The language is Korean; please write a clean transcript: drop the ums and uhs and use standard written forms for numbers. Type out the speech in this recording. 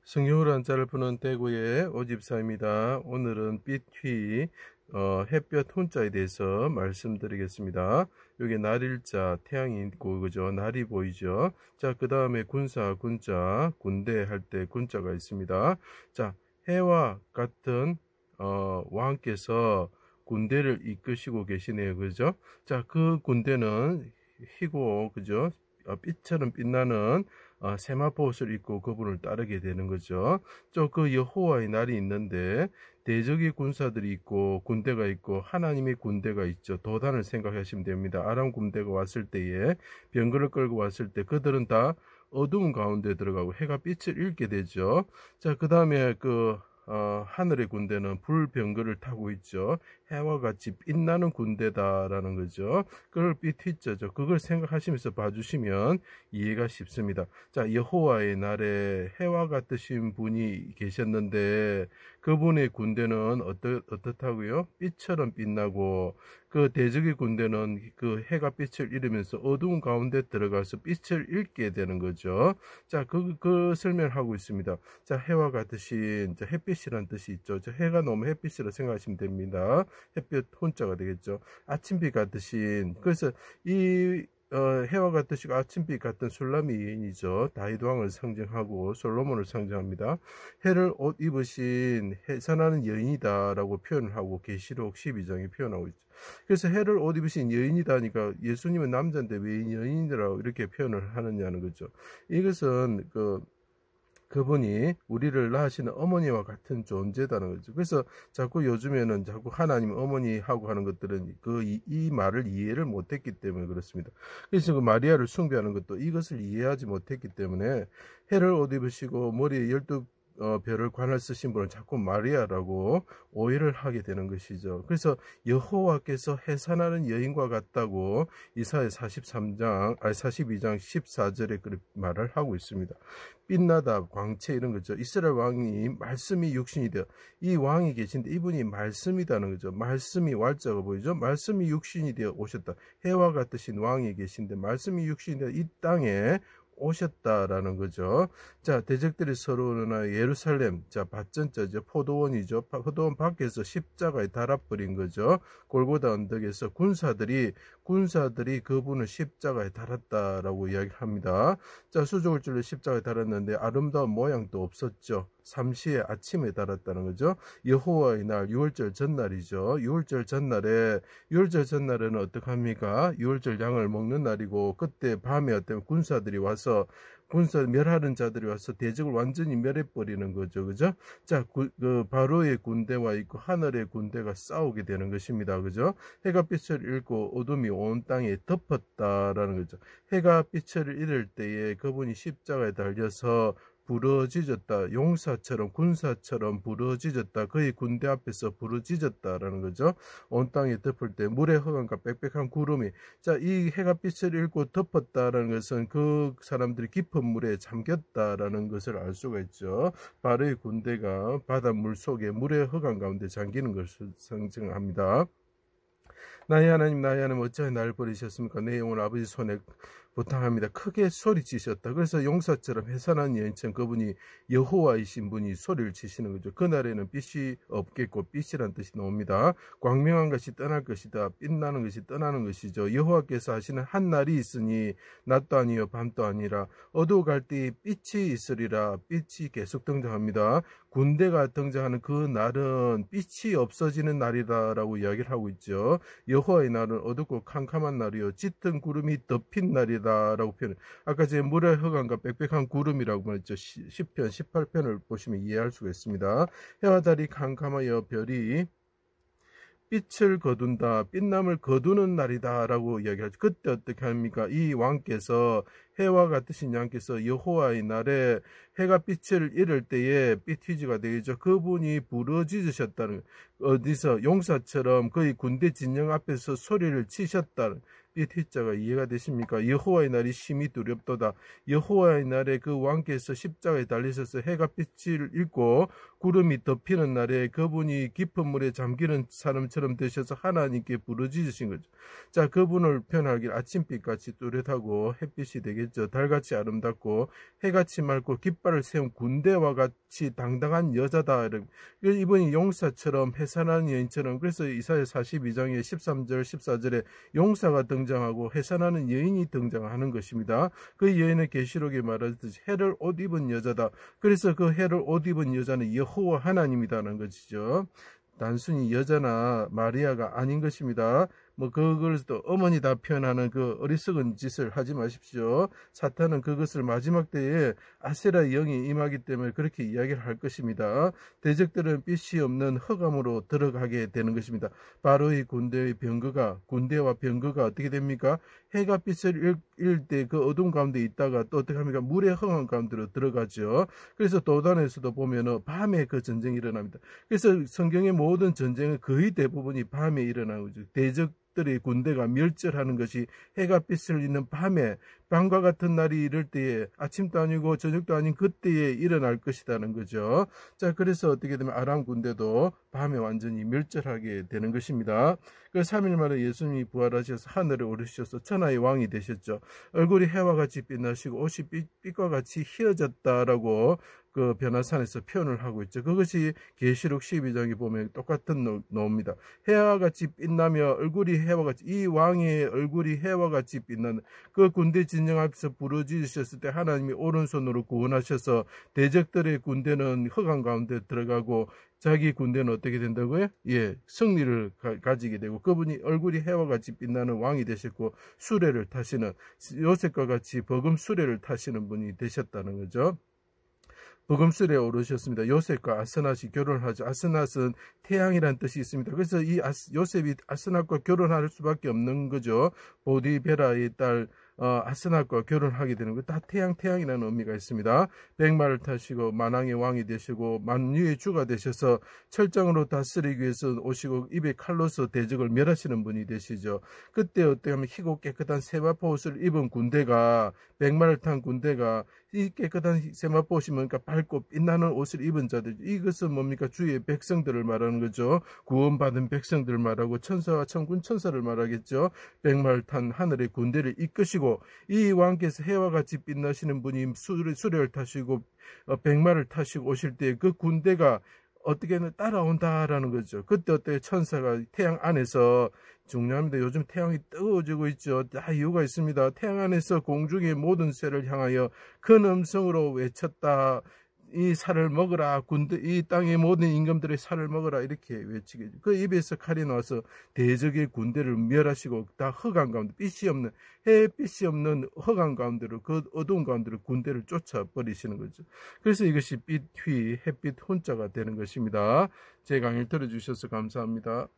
승용을 한자를 푸는 대구의 오집사입니다. 오늘은 빛휘 햇볕 훈자에 대해서 말씀드리겠습니다. 여기 날일자 태양이 있고 그죠? 날이 보이죠? 자, 그 다음에 군사 군자 군대 할 때 군자가 있습니다. 자, 해와 같은 왕께서 군대를 이끄시고 계시네요. 그죠? 자, 그 군대는 희고 그죠? 빛처럼 빛나는 세마포옷을 입고 그분을 따르게 되는 거죠. 그 여호와의 날이 있는데 대적의 군사들이 있고 군대가 있고 하나님의 군대가 있죠. 도단을 생각하시면 됩니다. 아람 군대가 왔을 때에 병거를 끌고 왔을 때 그들은 다 어두운 가운데 들어가고 해가 빛을 잃게 되죠. 자, 그 다음에 하늘의 군대는 불병거를 타고 있죠. 해와 같이 빛나는 군대다라는 거죠. 그걸 빛휘자죠. 그걸 생각하시면서 봐주시면 이해가 쉽습니다. 자, 여호와의 날에 해와 같으신 분이 계셨는데 그분의 군대는 어떻다고요? 빛처럼 빛나고 그 대적의 군대는 그 해가 빛을 잃으면서 어두운 가운데 들어가서 빛을 잃게 되는 거죠. 자, 그 설명하고 있습니다. 자, 해와 같으신 햇빛이라는 뜻이 있죠. 해가 너무 햇빛이라 생각하시면 됩니다. 햇빛 혼자가 되겠죠. 아침빛 같으신, 그래서 이 해와 같으시고 아침빛 같은 술람이 여인이죠. 다윗 왕을 상징하고 솔로몬을 상징합니다. 해를 옷 입으신 해산하는 여인이다라고 표현을 하고 계시록 12장에 표현하고 있죠. 그래서 해를 옷 입으신 여인이다니까 예수님은 남자인데 왜 여인이라고 이렇게 표현을 하느냐는 거죠. 이것은 그분이 우리를 낳으시는 어머니와 같은 존재다는 거죠. 그래서 자꾸 요즘에는 자꾸 하나님 어머니하고 하는 것들은 이 말을 이해를 못했기 때문에 그렇습니다. 그래서 그 마리아를 숭배하는 것도 이것을 이해하지 못했기 때문에 해를 옷 입으시고 머리에 12 별을 관을 쓰신 분을 자꾸 마리아라고 오해를 하게 되는 것이죠. 그래서 여호와께서 해산하는 여인과 같다고 이사야 42장 14절에 그 말을 하고 있습니다. 빛나다, 광채 이런 거죠. 이스라엘 왕이 말씀이 육신이 되어 이 왕이 계신데 이분이 말씀이다는 거죠. 말씀이 왈자가 보이죠. 말씀이 육신이 되어 오셨다. 해와 같으신 왕이 계신데 말씀이 육신이 되어 이 땅에 오셨다라는 거죠. 자, 대적들이 서로나 예루살렘, 자, 밭전자죠. 포도원이죠. 포도원 밖에서 십자가에 달아버린 거죠. 골고다 언덕에서 군사들이 그분을 십자가에 달았다라고 이야기합니다. 자, 수족을 찔러 십자가에 달았는데 아름다운 모양도 없었죠. 삼시에 아침에 달았다는 거죠. 여호와의 날, 유월절 전날이죠. 유월절 전날에는 어떡합니까? 유월절 양을 먹는 날이고 그때 밤에 어떤 군사들이 와서 멸하는 자들이 와서 대적을 완전히 멸해버리는 거죠. 그죠? 자, 바로의 군대와 있고 하늘의 군대가 싸우게 되는 것입니다. 그죠? 해가 빛을 잃고 어둠이 온 땅에 덮었다라는 거죠. 해가 빛을 잃을 때에 그분이 십자가에 달려서 부러지졌다. 용사처럼 군사처럼 부러지졌다. 그의 군대 앞에서 부러지졌다라는 거죠. 온 땅에 덮을 때 물의 흑암과 빽빽한 구름이 이 해가 빛을 잃고 덮었다라는 것은 그 사람들이 깊은 물에 잠겼다라는 것을 알 수가 있죠. 바로의 군대가 바닷물 속에 물의 흑암 가운데 잠기는 것을 상징합니다. 나의 하나님 어찌하여 나를 버리셨습니까? 내 영혼 아버지 손에 부탁합니다. 크게 소리치셨다. 그래서 용사처럼 해산한 여인처럼 그분이 여호와이신 분이 소리를 치시는 거죠. 그날에는 빛이 없겠고 빛이란 뜻이 나옵니다. 광명한 것이 떠날 것이다. 빛나는 것이 떠나는 것이죠. 여호와께서 하시는 한 날이 있으니 낮도 아니요 밤도 아니라 어두워갈 때에 빛이 있으리라. 빛이 계속 등장합니다. 군대가 등장하는 그 날은 빛이 없어지는 날이다라고 이야기를 하고 있죠. 여호와의 날은 어둡고 캄캄한 날이요 짙은 구름이 덮인 날이다라고 표현. 아까 제 물의 흑암과 빽빽한 구름이라고 말했죠. 10편 18편을 보시면 이해할 수가 있습니다. 해와 달이 캄캄하여 별이 빛을 거둔다, 빛남을 거두는 날이다 라고 이야기하죠. 그때 어떻게 합니까? 이 왕께서 해와 같으신 양께서 여호와의 날에 해가 빛을 잃을 때에 빛휘지가 되겠죠. 그분이 부러지셨다는, 어디서 용사처럼 그의 군대 진영 앞에서 소리를 치셨다는, 빛 휘자가 이해가 되십니까? 여호와의 날이 심히 두렵도다. 여호와의 날에 그 왕께서 십자가에 달리셔서 해가 빛을 잃고 구름이 덮이는 날에 그분이 깊은 물에 잠기는 사람처럼 되셔서 하나님께 부르짖으신 거죠. 자, 그분을 표현하길 아침빛같이 뚜렷하고 햇빛이 되겠죠. 달같이 아름답고 해같이 맑고 깃발을 세운 군대와 같이 당당한 여자다. 이분이 용사처럼 해산하는 여인처럼, 그래서 이사야 42장에 13절 14절에 용사가 등장하고 해산하는 여인이 등장하는 것입니다. 그 여인은 계시록에 말하듯이 해를 옷 입은 여자다. 그래서 그 해를 옷 입은 여자는 여호와 하나님이다는 것이죠. 단순히 여자나 마리아가 아닌 것입니다. 그걸 또 어머니다 표현하는 그 어리석은 짓을 하지 마십시오. 사탄은 그것을 마지막 때에 아세라의 영이 임하기 때문에 그렇게 이야기를 할 것입니다. 대적들은 빛이 없는 흑암으로 들어가게 되는 것입니다. 바로 이 군대와 병거가 어떻게 됩니까? 해가 빛을 잃을 때 그 어둠 가운데 있다가 또 어떻게 합니까? 물의 흑암 가운데로 들어가죠. 그래서 도단에서도 보면은 밤에 그 전쟁이 일어납니다. 그래서 성경의 모든 전쟁은 거의 대부분이 밤에 일어나고 대적들의 군대가 멸절하는 것이 해가 빛을 잃는 밤과 같은 날이 이럴 때에, 아침도 아니고 저녁도 아닌 그때에 일어날 것이라는 거죠. 자, 그래서 어떻게 되면 아람 군대도 밤에 완전히 멸절하게 되는 것입니다. 그 3일 만에 예수님이 부활하셔서 하늘에 오르셔서 천하의 왕이 되셨죠. 얼굴이 해와 같이 빛나시고 옷이 빛과 같이 휘어졌다라고 그 변화산에서 표현을 하고 있죠. 그것이 계시록 12장에 보면 똑같은 노입니다. 해와 같이 빛나며 얼굴이 해와 같이, 이 왕의 얼굴이 해와 같이 빛나는 그 군대 진영 앞에서 부르짖으셨을 때 하나님이 오른손으로 구원하셔서 대적들의 군대는 흑암 가운데 들어가고 자기 군대는 어떻게 된다고요? 예, 승리를 가지게 되고, 그분이 얼굴이 해와 같이 빛나는 왕이 되셨고 수레를 타시는, 요셉과 같이 버금 수레를 타시는 분이 되셨다는 거죠. 버금술에 오르셨습니다. 요셉과 아스낫이 결혼하죠. 아스낫은 태양이라는 뜻이 있습니다. 그래서 이 요셉이 아스낫과 결혼할 수밖에 없는 거죠. 보디베라의 딸 아스낫과 결혼하게 되는 거, 다 태양이라는 의미가 있습니다. 백마를 타시고 만왕의 왕이 되시고 만유의 주가 되셔서 철장으로 다스리기 위해서 오시고 입에 칼로서 대적을 멸하시는 분이 되시죠. 그때 어떻게 하면 희고 깨끗한 세마포 옷을 입은 군대가, 백마를 탄 군대가, 이 깨끗한 세마포 옷이 뭡니까? 밝고 빛나는 옷을 입은 자들, 이것은 뭡니까? 주의 백성들을 말하는 거죠. 구원받은 백성들을 말하고 천사와 천군 천사를 말하겠죠. 백마를 탄 하늘의 군대를 이끄시고, 이 왕께서 해와 같이 빛나시는 분이 수레를 타시고 백마를 타시고 오실 때 그 군대가 어떻게는 따라온다라는 거죠. 그때 어떻게 천사가 태양 안에서, 중요합니다. 요즘 태양이 뜨거워지고 있죠. 다 이유가 있습니다. 태양 안에서 공중의 모든 새를 향하여 큰 음성으로 외쳤다. 이 살을 먹으라. 이 땅의 모든 임금들의 살을 먹으라. 이렇게 외치게. 그 입에서 칼이 나와서 대적의 군대를 멸하시고 다 흑암 가운데, 빛이 없는, 햇빛이 없는 흑암 가운데로, 그 어두운 가운데로 군대를 쫓아버리시는 거죠. 그래서 이것이 빛휘 햇빛 혼자가 되는 것입니다. 제 강의를 들어주셔서 감사합니다.